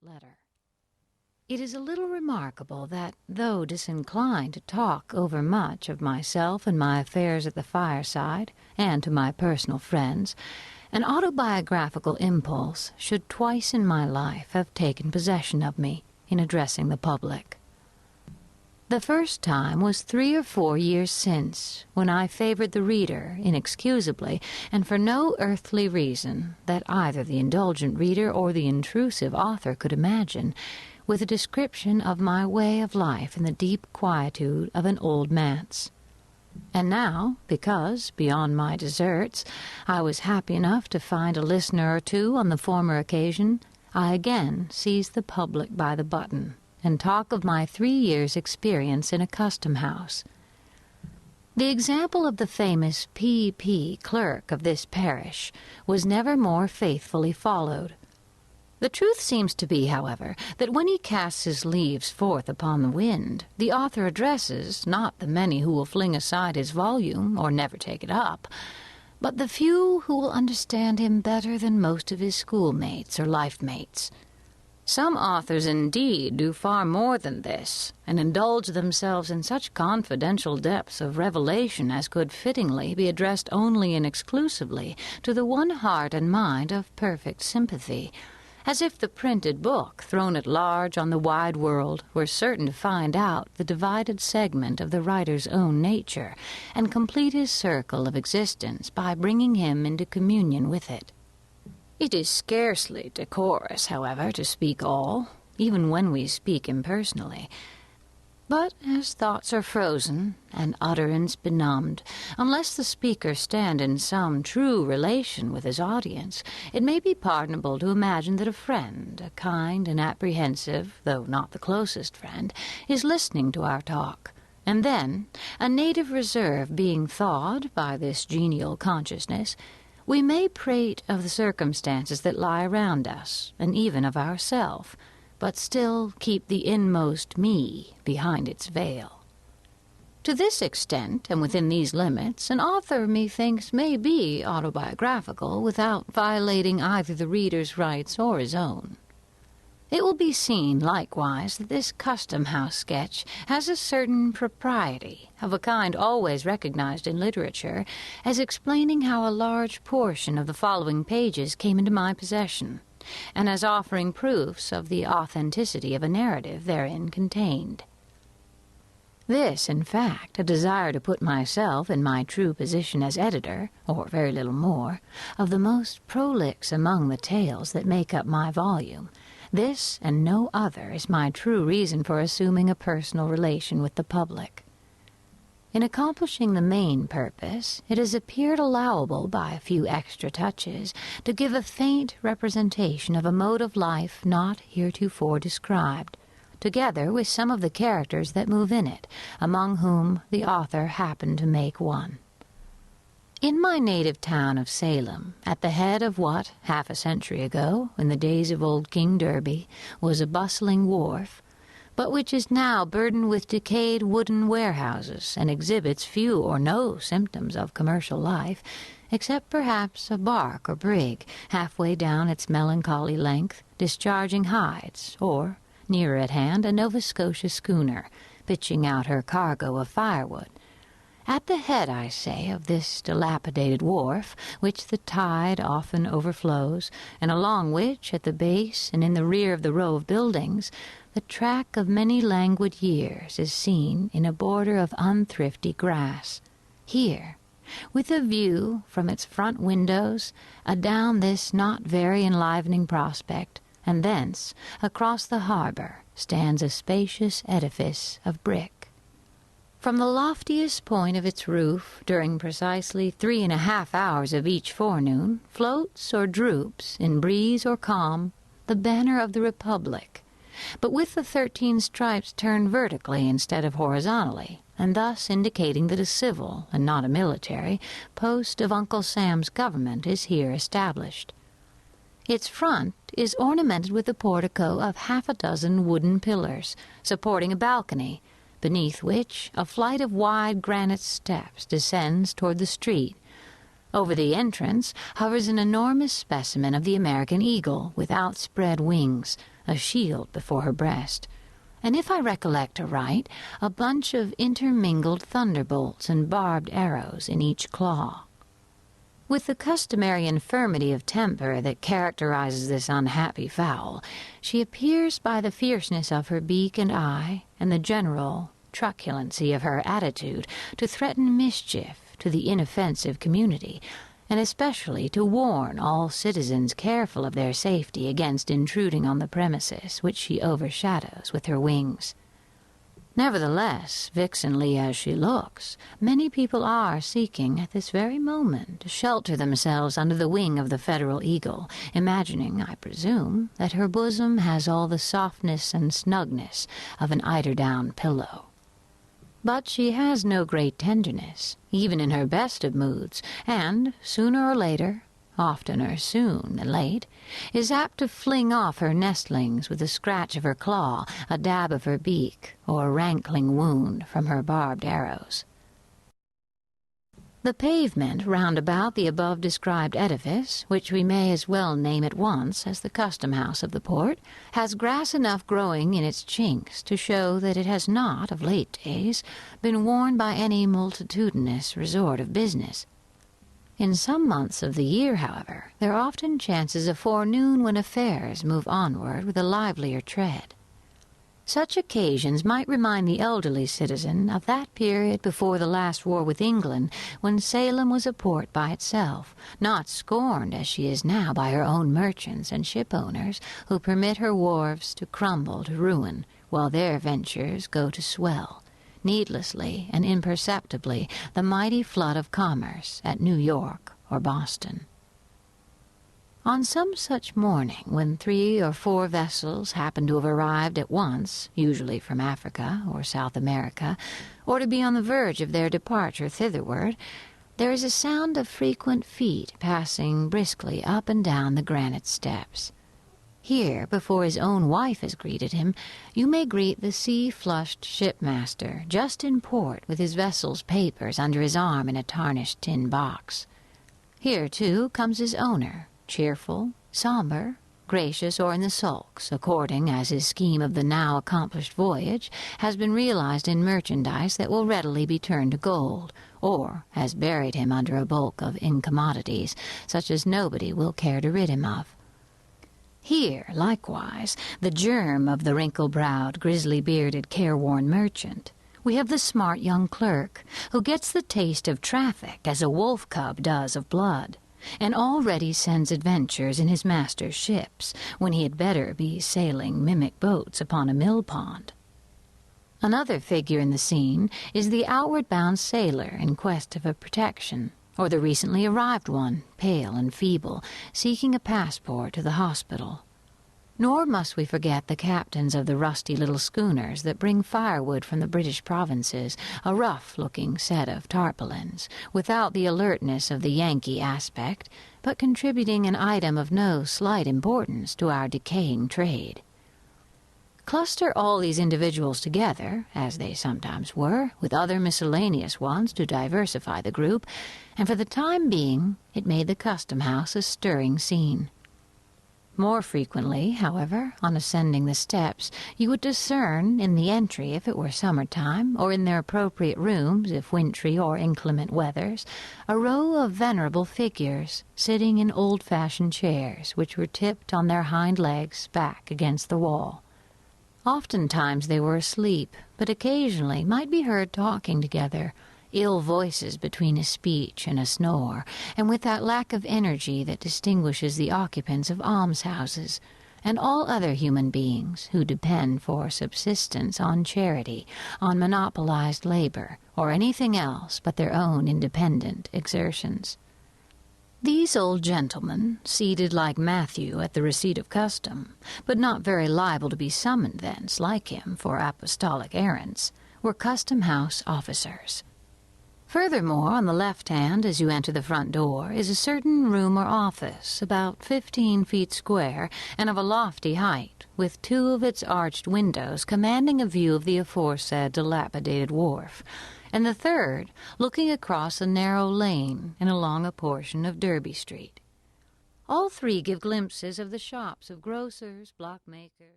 letter. It is a little remarkable that, though disinclined to talk overmuch of myself and my affairs at the fireside, and to my personal friends, an autobiographical impulse should twice in my life have taken possession of me in addressing the public. The first time was 3 or 4 years since, when I favored the reader inexcusably, and for no earthly reason that either the indulgent reader or the intrusive author could imagine, with a description of my way of life in the deep quietude of an old manse. And now, because, beyond my deserts, I was happy enough to find a listener or two on the former occasion, I again seized the public by the button, and talk of my 3 years' experience in a custom house. The example of the famous P.P. clerk of this parish was never more faithfully followed. The truth seems to be, however, that when he casts his leaves forth upon the wind, the author addresses not the many who will fling aside his volume or never take it up, but the few who will understand him better than most of his schoolmates or life-mates. Some authors, indeed, do far more than this, and indulge themselves in such confidential depths of revelation as could fittingly be addressed only and exclusively to the one heart and mind of perfect sympathy, as if the printed book thrown at large on the wide world were certain to find out the divided segment of the writer's own nature, and complete his circle of existence by bringing him into communion with it. It is scarcely decorous, however, to speak all, even when we speak impersonally. But as thoughts are frozen, and utterance benumbed, unless the speaker stand in some true relation with his audience, it may be pardonable to imagine that a friend, a kind and apprehensive, though not the closest friend, is listening to our talk. And then, a native reserve being thawed by this genial consciousness, we may prate of the circumstances that lie around us, and even of ourself, but still keep the inmost me behind its veil. To this extent, and within these limits, an author, methinks, may be autobiographical without violating either the reader's rights or his own. It will be seen, likewise, that this custom-house sketch has a certain propriety, of a kind always recognized in literature, as explaining how a large portion of the following pages came into my possession, and as offering proofs of the authenticity of a narrative therein contained. This, in fact, a desire to put myself in my true position as editor, or very little more, of the most prolix among the tales that make up my volume. This and no other is my true reason for assuming a personal relation with the public. In accomplishing the main purpose, it has appeared allowable by a few extra touches to give a faint representation of a mode of life not heretofore described, together with some of the characters that move in it, among whom the author happened to make one. In my native town of Salem, at the head of what, half a century ago, in the days of old King Derby, was a bustling wharf, but which is now burdened with decayed wooden warehouses and exhibits few or no symptoms of commercial life, except perhaps a bark or brig halfway down its melancholy length, discharging hides, or, nearer at hand, a Nova Scotia schooner, pitching out her cargo of firewood. At the head, I say, of this dilapidated wharf, which the tide often overflows, and along which, at the base and in the rear of the row of buildings, the track of many languid years is seen in a border of unthrifty grass. Here, with a view from its front windows adown this not very enlivening prospect, and thence, across the harbor, stands a spacious edifice of brick. From the loftiest point of its roof, during precisely 3½ hours of each forenoon, floats or droops, in breeze or calm, the banner of the Republic, but with the 13 stripes turned vertically instead of horizontally, and thus indicating that a civil, and not a military, post of Uncle Sam's government is here established. Its front is ornamented with a portico of 6 wooden pillars, supporting a balcony, beneath which a flight of wide granite steps descends toward the street. Over the entrance hovers an enormous specimen of the American eagle with outspread wings, a shield before her breast, and if I recollect aright, a bunch of intermingled thunderbolts and barbed arrows in each claw. With the customary infirmity of temper that characterizes this unhappy fowl, she appears by the fierceness of her beak and eye, and the general truculency of her attitude, to threaten mischief to the inoffensive community, and especially to warn all citizens careful of their safety against intruding on the premises which she overshadows with her wings. Nevertheless, vixenly as she looks, many people are seeking at this very moment to shelter themselves under the wing of the federal eagle, imagining, I presume, that her bosom has all the softness and snugness of an eider-down pillow. But she has no great tenderness, even in her best of moods, and, sooner or later, oftener soon than late, is apt to fling off her nestlings with a scratch of her claw, a dab of her beak, or a rankling wound from her barbed arrows. The pavement round about the above-described edifice, which we may as well name at once as the custom-house of the port, has grass enough growing in its chinks to show that it has not, of late days, been worn by any multitudinous resort of business. In some months of the year, however, there often chances a forenoon when affairs move onward with a livelier tread. Such occasions might remind the elderly citizen of that period before the last war with England, when Salem was a port by itself, not scorned as she is now by her own merchants and ship-owners, who permit her wharves to crumble to ruin, while their ventures go to swell, needlessly and imperceptibly, the mighty flood of commerce at New York or Boston. On some such morning, when 3 or 4 vessels happen to have arrived at once, usually from Africa or South America, or to be on the verge of their departure thitherward, there is a sound of frequent feet passing briskly up and down the granite steps. Here, before his own wife has greeted him, you may greet the sea-flushed shipmaster, just in port with his vessel's papers under his arm in a tarnished tin box. Here, too, comes his owner, cheerful, somber, gracious, or in the sulks, according as his scheme of the now accomplished voyage has been realized in merchandise that will readily be turned to gold, or has buried him under a bulk of incommodities, such as nobody will care to rid him of. Here, likewise, the germ of the wrinkle-browed, grizzly-bearded, careworn merchant. We have the smart young clerk, who gets the taste of traffic as a wolf-cub does of blood, and already sends adventures in his master's ships, when he had better be sailing mimic boats upon a mill-pond. Another figure in the scene is the outward-bound sailor in quest of a protection, or the recently arrived one, pale and feeble, seeking a passport to the hospital. Nor must we forget the captains of the rusty little schooners that bring firewood from the British provinces, a rough-looking set of tarpaulins, without the alertness of the Yankee aspect, but contributing an item of no slight importance to our decaying trade. Cluster all these individuals together, as they sometimes were, with other miscellaneous ones to diversify the group, and for the time being it made the custom-house a stirring scene. More frequently, however, on ascending the steps, you would discern, in the entry if it were summer-time, or in their appropriate rooms if wintry or inclement weathers, a row of venerable figures, sitting in old-fashioned chairs, which were tipped on their hind legs back against the wall. Oftentimes they were asleep, but occasionally might be heard talking together, ill voices between a speech and a snore, and with that lack of energy that distinguishes the occupants of almshouses, and all other human beings who depend for subsistence on charity, on monopolized labor, or anything else but their own independent exertions. These old gentlemen, seated like Matthew at the receipt of custom, but not very liable to be summoned thence, like him, for apostolic errands, were custom-house officers. Furthermore, on the left hand, as you enter the front door, is a certain room or office, about 15 feet square, and of a lofty height, with 2 of its arched windows commanding a view of the aforesaid dilapidated wharf, and the third looking across a narrow lane and along a portion of Derby Street. All 3 give glimpses of the shops of grocers, block-makers,